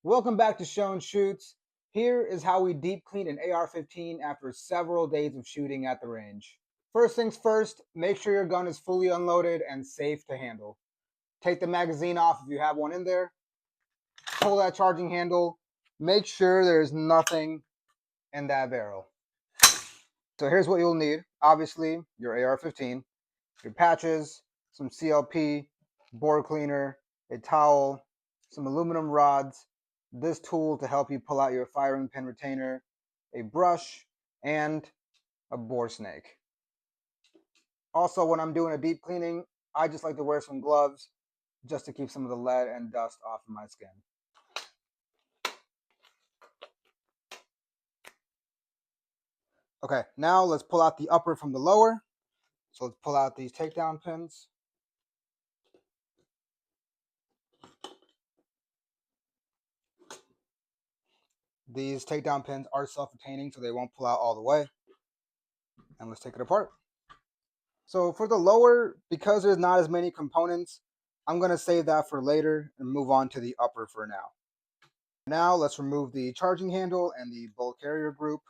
Welcome back to Shown Shoots. Here is how we deep clean an AR-15 after several days of shooting at the range. First things first, make sure your gun is fully unloaded and safe to handle. Take the magazine off if you have one in there. Pull that charging handle. Make sure there's nothing in that barrel. So here's what you'll need. Obviously, your AR-15, your patches, some CLP, bore cleaner, a towel, some aluminum rods, this tool to help you pull out your firing pin retainer, a brush, and a bore snake. Also, when I'm doing a deep cleaning, I just like to wear some gloves just to keep some of the lead and dust off of my skin. Okay, now let's pull out the upper from the lower. So let's pull out these takedown pins. These takedown pins are self-retaining, so they won't pull out all the way. And let's take it apart. So for the lower, because there's not as many components, I'm going to save that for later and move on to the upper for now. Now let's remove the charging handle and the bolt carrier group.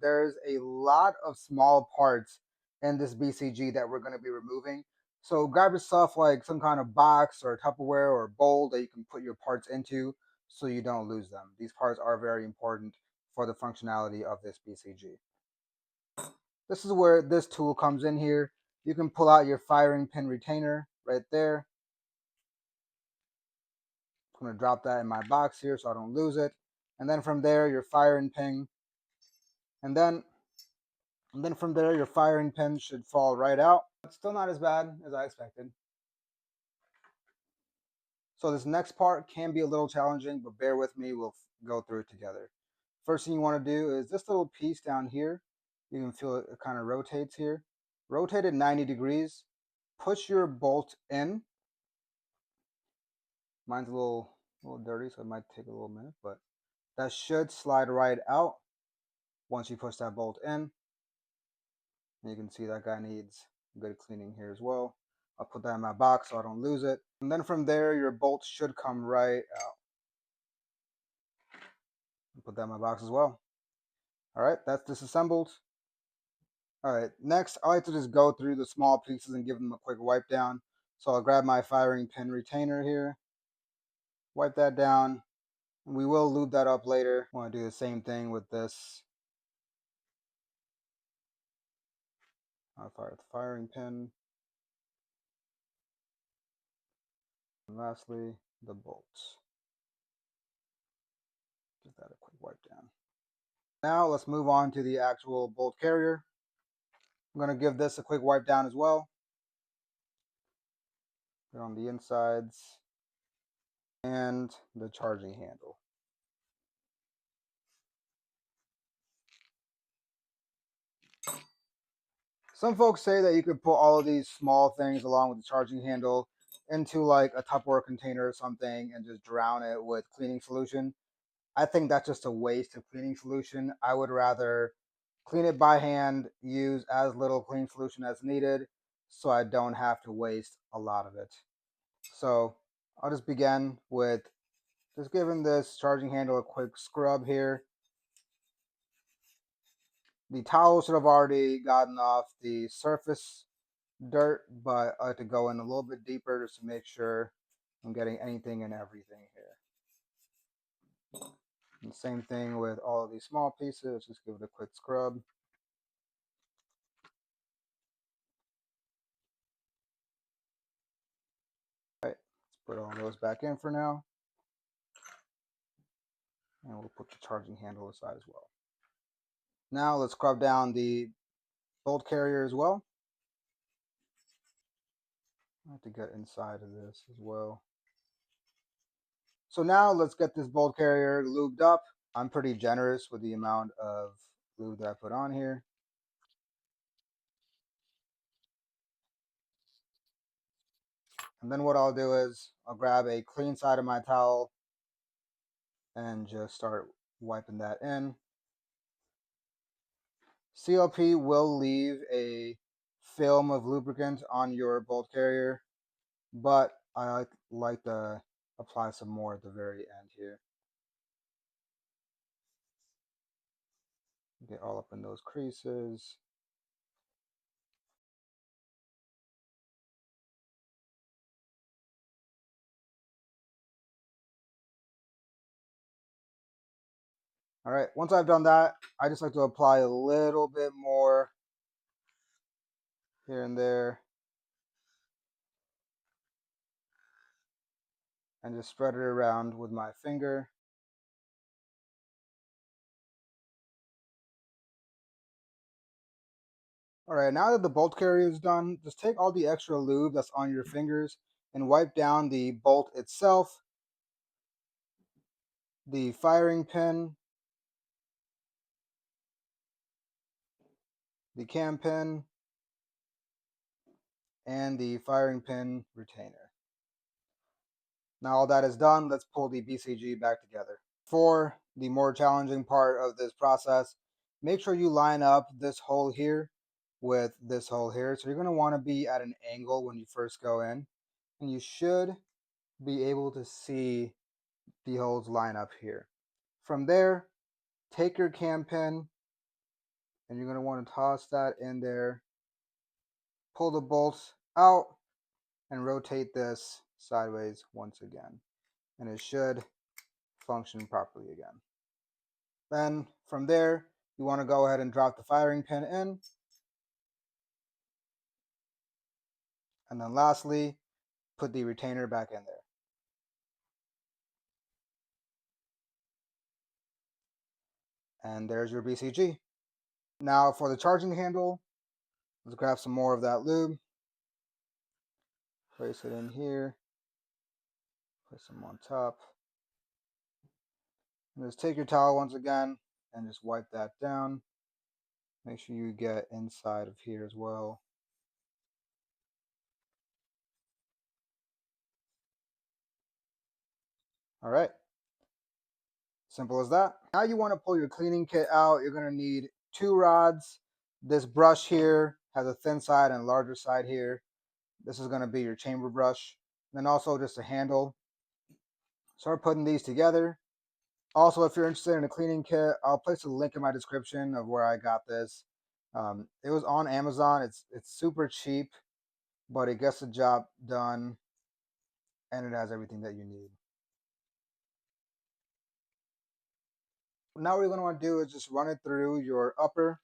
There's a lot of small parts in this BCG that we're going to be removing. So grab yourself like some kind of box or Tupperware or bowl that you can put your parts into so you don't lose them. These parts are very important for the functionality of this BCG. This is where this tool comes in here. You can pull out your firing pin retainer right there. I'm going to drop that in my box here so I don't lose it. And then from there, your firing pin. And then from there, your firing pin should fall right out. It's still not as bad as I expected. So this next part can be a little challenging, but bear with me, we'll go through it together. First thing you want to do is this little piece down here. You can feel it kind of rotates here. Rotate it 90 degrees. Push your bolt in. Mine's a little dirty, so it might take a little minute, but that should slide right out once you push that bolt in. And you can see that guy needs good cleaning here as well. I'll put that in my box so I don't lose it. And then from there, your bolt should come right out. I'll put that in my box as well. All right, that's disassembled. All right, next, I like to just go through the small pieces and give them a quick wipe down. So I'll grab my firing pin retainer here, wipe that down. We will lube that up later. I want to do the same thing with this. I'll fire the firing pin. And lastly, the bolts. Give that a quick wipe down. Now let's move on to the actual bolt carrier. I'm going to give this a quick wipe down as well. Put on the insides and the charging handle. Some folks say that you could put all of these small things along with the charging handle into like a Tupperware container or something and just drown it with cleaning solution. I think that's just a waste of cleaning solution. I would rather clean it by hand, use as little clean solution as needed so I don't have to waste a lot of it. So I'll just begin with just giving this charging handle a quick scrub here. The towel should have already gotten off the surface dirt, but I like to go in a little bit deeper just to make sure I'm getting anything and everything here. And same thing with all of these small pieces, just give it a quick scrub. All right, let's put all those back in for now. And we'll put the charging handle aside as well. Now let's scrub down the bolt carrier as well. I have to get inside of this as well. So now let's get this bolt carrier lubed up. I'm pretty generous with the amount of lube that I put on here. And then what I'll do is I'll grab a clean side of my towel and just start wiping that in. CLP will leave a film of lubricant on your bolt carrier, but I like to apply some more at the very end here. Get all up in those creases. All right, once I've done that, I just like to apply a little bit more here and there and just spread it around with my finger. All right, now that the bolt carrier is done, just take all the extra lube that's on your fingers and wipe down the bolt itself, the firing pin, the cam pin, and the firing pin retainer. Now all that is done, let's pull the BCG back together. For the more challenging part of this process, make sure you line up this hole here with this hole here. So you're going to want to be at an angle when you first go in, and you should be able to see the holes line up here. From there, take your cam pin and you're going to want to toss that in there, pull the bolts out, and rotate this sideways once again. And it should function properly again. Then from there, you want to go ahead and drop the firing pin in. And then lastly, put the retainer back in there. And there's your BCG. Now for the charging handle, let's grab some more of that lube. Place it in here. Put some on top. And just take your towel once again and just wipe that down. Make sure you get inside of here as well. All right. Simple as that. Now you want to pull your cleaning kit out. You're going to need 2 rods. This brush here has a thin side and a larger side here. This is going to be your chamber brush. And then also just a handle. Start putting these together. Also, if you're interested in a cleaning kit, I'll place a link in my description of where I got this. It was on Amazon. It's super cheap, but it gets the job done and it has everything that you need. Now what you're going to want to do is just run it through your upper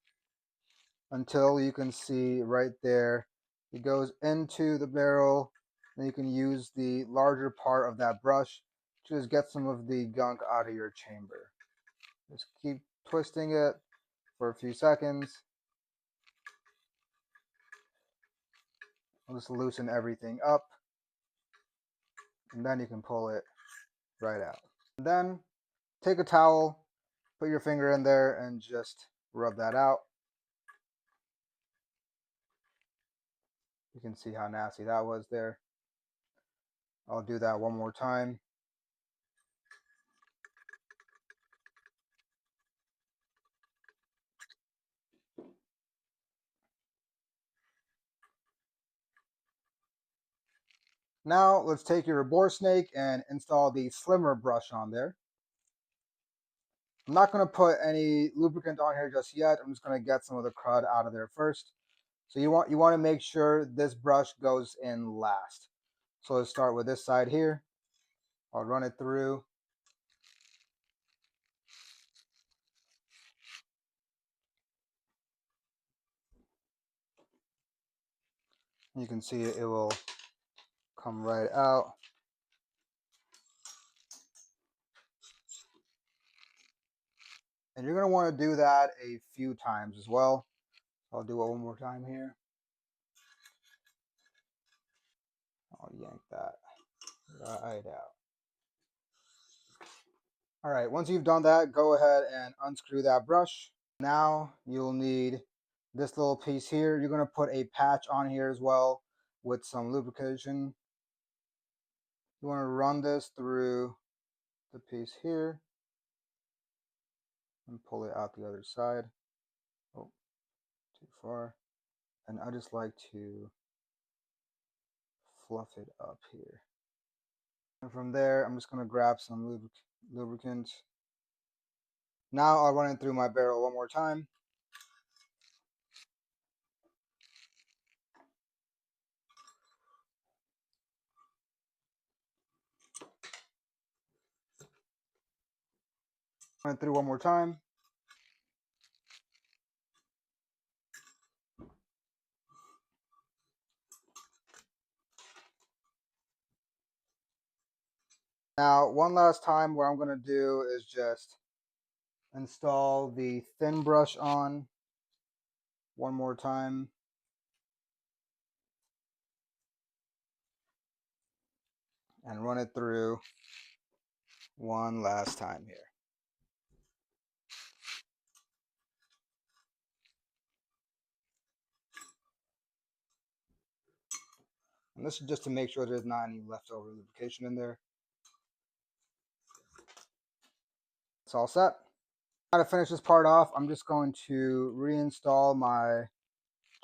until you can see right there. It goes into the barrel. Then you can use the larger part of that brush to just get some of the gunk out of your chamber. Just keep twisting it for a few seconds. I'll just loosen everything up. And then you can pull it right out. And then take a towel, put your finger in there and just rub that out. You can see how nasty that was there. I'll do that one more time. Now let's take your bore snake and install the slimmer brush on there. I'm not going to put any lubricant on here just yet. I'm just going to get some of the crud out of there first. So you want to make sure this brush goes in last. So let's start with this side here. I'll run it through. You can see it will come right out. And you're going to want to do that a few times as well. I'll do it one more time here. I'll yank that right out. All right, once you've done that, go ahead and unscrew that brush. Now you'll need this little piece here. You're going to put a patch on here as well with some lubrication. You want to run this through the piece here and pull it out the other side. Oh, far. And I just like to fluff it up here. And from there, I'm just going to grab some lubricant. Now I'll run it through my barrel one more time. Run it through one more time. Now, one last time, what I'm going to do is just install the thin brush on one more time. And run it through one last time here. And this is just to make sure there's not any leftover lubrication in there. It's all set. Now to finish this part off, I'm just going to reinstall my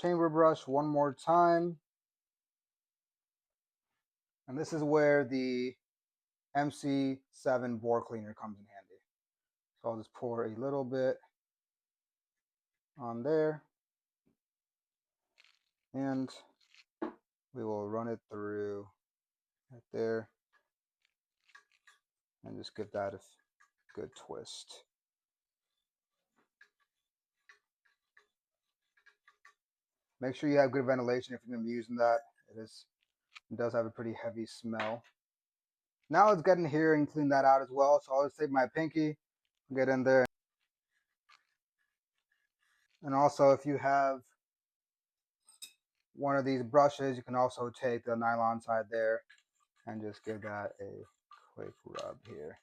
chamber brush one more time. And this is where the MC7 bore cleaner comes in handy. So I'll just pour a little bit on there. And we will run it through right there. And just give that a good twist. Make sure you have good ventilation if you're going to be using that. It does have a pretty heavy smell. Now let's get in here and clean that out as well. So I'll just take my pinky, get in there. And also, if you have one of these brushes, you can also take the nylon side there and just give that a quick rub here.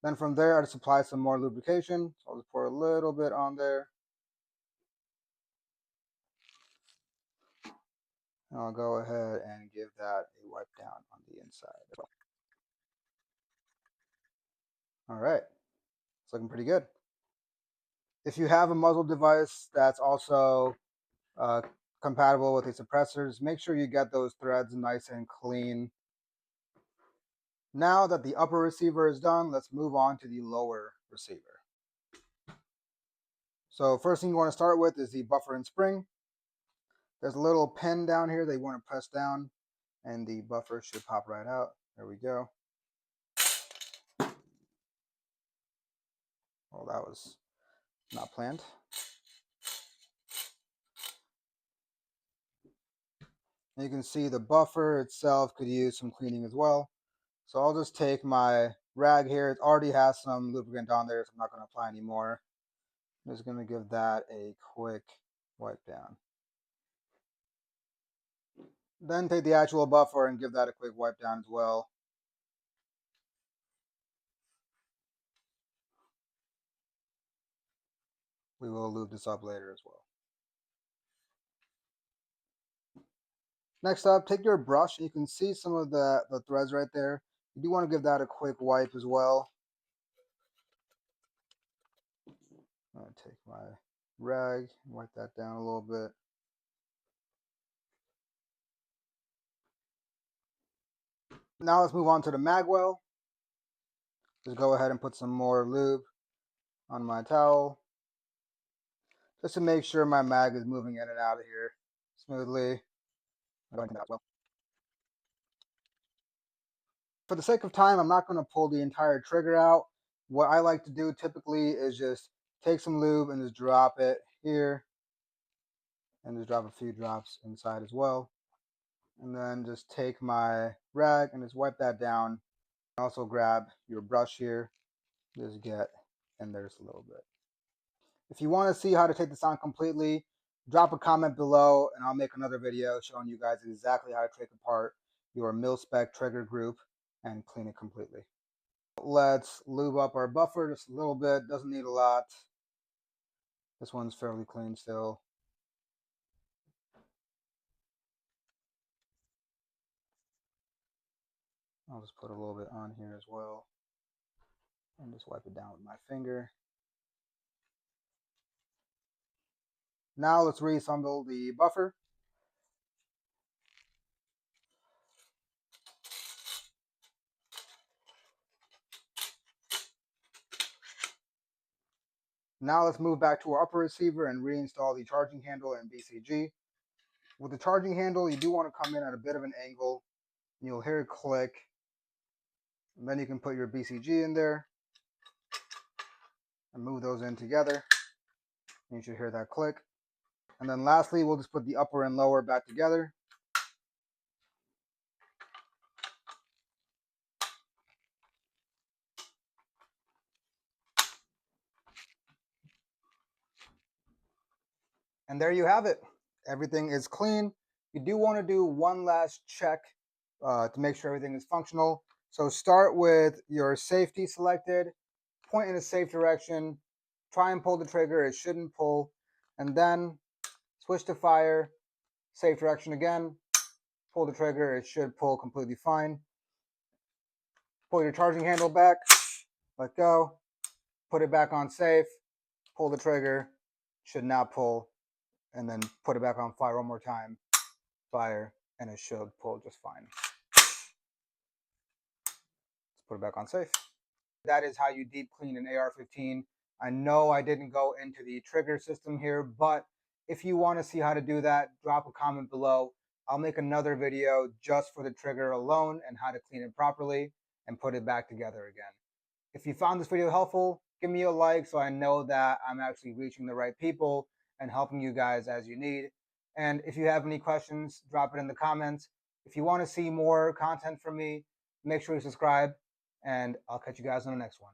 Then from there, I just apply some more lubrication. So I'll just pour a little bit on there. And I'll go ahead and give that a wipe down on the inside as well. All right, it's looking pretty good. If you have a muzzle device that's also compatible with the suppressors, make sure you get those threads nice and clean. Now that the upper receiver is done, let's move on to the lower receiver. So first thing you want to start with is the buffer and spring. There's a little pin down here that you want to press down and the buffer should pop right out. There we go. Well, that was not planned. And you can see the buffer itself could use some cleaning as well. So I'll just take my rag here. It already has some lubricant on there, so I'm not going to apply any more. I'm just going to give that a quick wipe down. Then take the actual buffer and give that a quick wipe down as well. We will lube this up later as well. Next up, take your brush. You can see some of the threads right there. You do want to give that a quick wipe as well. I'm going to take my rag, wipe that down a little bit. Now let's move on to the magwell. Just go ahead and put some more lube on my towel, just to make sure my mag is moving in and out of here smoothly. For the sake of time, I'm not going to pull the entire trigger out. What I like to do typically is just take some lube and just drop it here, and just drop a few drops inside as well. And then just take my rag and just wipe that down. Also grab your brush here, just get in there just a little bit. If you want to see how to take this on completely, drop a comment below and I'll make another video showing you guys exactly how to take apart your mil-spec trigger group and clean it completely. Let's lube up our buffer just a little bit. Doesn't need a lot. This one's fairly clean still. I'll just put a little bit on here as well. Just wipe it down with my finger. Now let's reassemble the buffer. Now let's move back to our upper receiver and reinstall the charging handle and BCG. With the charging handle, you do want to come in at a bit of an angle. You'll hear it click. And then you can put your BCG in there and move those in together. You should hear that click. And then lastly, we'll just put the upper and lower back together. And there you have it. Everything is clean. You do want to do one last check to make sure everything is functional. So start with your safety selected, point in a safe direction, try and pull the trigger, it shouldn't pull, and then switch to fire, safe direction again, pull the trigger, it should pull completely fine. Pull your charging handle back, let go, put it back on safe, pull the trigger, should not pull, and then put it back on fire one more time, fire, and it should pull just fine. Let's put it back on safe. That is how you deep clean an AR-15. I know I didn't go into the trigger system here, but if you want to see how to do that, drop a comment below. I'll make another video just for the trigger alone and how to clean it properly and put it back together again. If you found this video helpful, give me a like so I know that I'm actually reaching the right people and helping you guys as you need. And if you have any questions, drop it in the comments. If you want to see more content from me, make sure you subscribe, and I'll catch you guys on the next one.